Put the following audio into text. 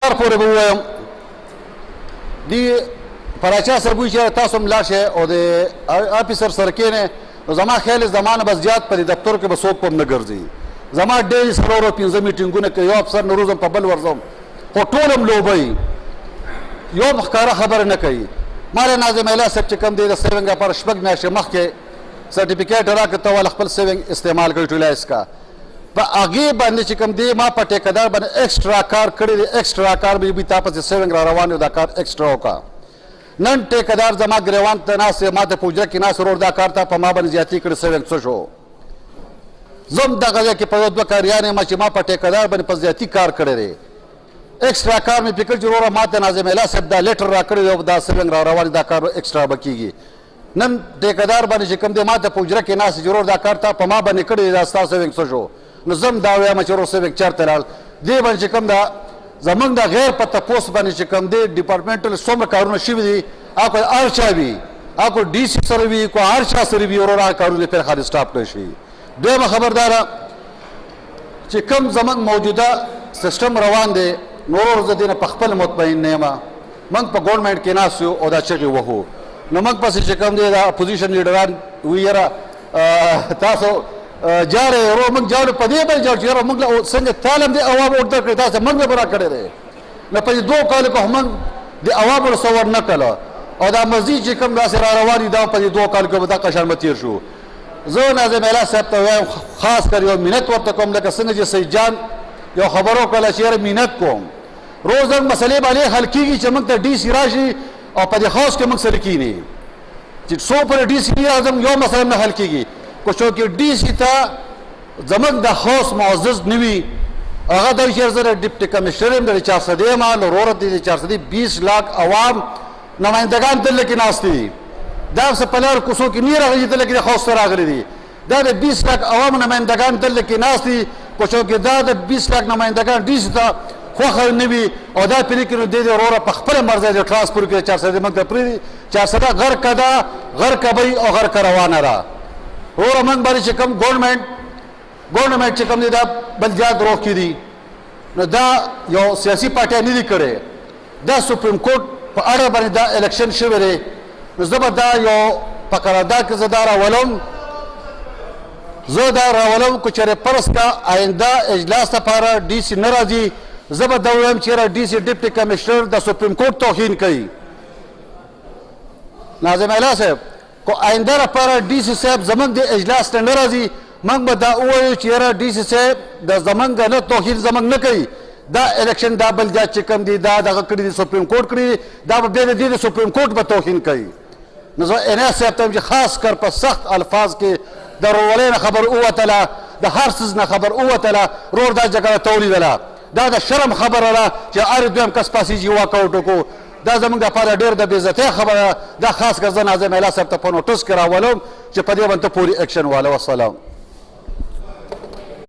اخر پورې به ووایم دې پراچا صاحب وایي چې تاسو هم لاړ شئ او د آفیسر سره کښېنئ نو زما خیال زما نه بس زیات په دې دفترو کې به څوک په هم نه ګرځي زما ډېر څلورو پنځه میټینګونه کوي یو افسر نه روزم په بل ورځم خو ټول هم لوبوي یو هم ښکاره خبره نه کوي ما له ناظم الله صاحب چې کوم دی د سیونګ لپاره شپږ میاشتې مخکې سرټیفیکیټ راکړه ته والا خپل سیونګ استعمال کوي ټولایز کا په هغې باندې چې کوم دی ما په ټیکهدار باندې ایکسټرا کار کړی دی ایکسټرا کار به تا پسې سیونګ را روان یو دا کار ایکسټرا وکړه نن ټیکهدار زما ګریوان ته ناست ما ته په حجره کې ناست ورور دا کار ته په ما باندې زیاتي کړي سیونګ څه شو زم دغه ځای کې په یو دوه کاریان یم چې ما په ټیکهدار باندې په زیاتي کار کړی دی ایکسټرا کار مې فکر چې وروره ما ته ناظم الله صاحب دا لیټر را کړی دی دا سیونګ را روان دا کار ایکسټرا به کېږي نن ټیکهدار باندې چې کوم دی ما ته په حجره کې ناست چې ورور دا کار ته په ما باندې کړی دی دا ستا سیونګ څه شو نو زم دا وایم چې ورور سیونګ چېرته لاړ دې باندې چې کوم دا زمونږ د غیر په تپوس باندې چې کوم دی ډپارټمنټل څومره کارونه شوي دي هغه کو هر چا وي هغه کو ډي سي سره وي کو هر چا سره وي ورور هغه کارونه پرې خالي سټاپ کړی شي دویمه خبرداره چې کوم زمونږ موجوده سیسټم روان دی نور زه دې نه په خپل مطمئن نه یم موږ په ګورنمنټ کې ناست یو او دا چغې وهو نو موږ پسې چې کوم دی دا اپوزیشن لیډران وایي یاره تاسو جارې ورو موږ جاړو په دې باندې جاړو چې یاره موږ له څنګه تعلیم دی عوام ورته کړی تاسو موږ به را کړی دی نو په دې دوه کالو کې موږ د عوامو سره ور نه کړه او دا مزید چې کوم داسې را روان دي دا په دې دوه کالو کې به دا قشر به تېر شو زه ناظم الله صاحب ته وایم خاص کر یو منت ورته کوم لکه څنګه چې سید جان یو خبرو کړله چې یاره منت کوم روز مسلې باندې حل کېږي چې موږ ته ډي سي راشي او په دې حوض کې موږ سره کښېني چې څو پورې ډي سي اعظم یو مسله نه حل کېږي کو چونکې ډي سي ته زموږ د حوض معزز نه وي هغه د شهر سره ډیپټي کمشنر یم د 400 مال وروره دي 420 لاک عوام نمائندگان دلته کې ناست دي دا څه په لار کوڅو کې نه راغلي دلته کې حوض ته راغلي دي دا د 20 لاک عوام نمائندگان دلته کې ناست دي کو چونکې دا د 20 لاک نمائندگان ډي سي ته خوښه نه وي او دا پرې کې نو د دې وروره په خپله مرضی د ټرانسپورټ کې 400 موږ ته پرېږدي 400 غرقه ده غرقه به وي او غرقه روانه ده وروره موږ باندې چې کوم ګورنمنټ چې کوم دی دا بلدیات روغ کې دي نو دا یو سیاسي پارټۍ نه دي کړې دا سپریم کورټ په اړه باندې دا الیکشن شوی دی نو زه به دا یو په قرارداد کې زه دا راولم که چېرې فرض کا آینده اجلاس لپاره ډي سي نه راځي زه به دا ووایم چې ډي سي ډیپټي کمشنر د سپریم کورټ توهین کوي ناظم الله صاحب کو آینده لپاره ډي سي صاحب زموږ د اجلاس ته نه راځي موږ به دا ووایو چې یاره ډي سي صاحب د زموږ نه توهین زموږ نه کوي دا الیکشن دا بلدیات چې کوم دي دا دغه کړي دي سپریم کورټ کړي دا به بیا د دې د سپریم کورټ به توهین کوي نو زه انیس صاحب ته چې خاص کر په سخت الفاظ کې د رولۍ نه خبر ووتله د هر څیز نه خبر ووتله رور دا جګړه ته ولیدله دا د شرم خبره ده چې هر دویم کس پاسیږي واکاوټ وکړو دا زموږ لپاره ډېر د بېعزتۍ خبره ده دا خاص کر زه ناظم الله صاحب ته په نوټس کې راولم چې په دې باندې پورې ایکشن واله والسلام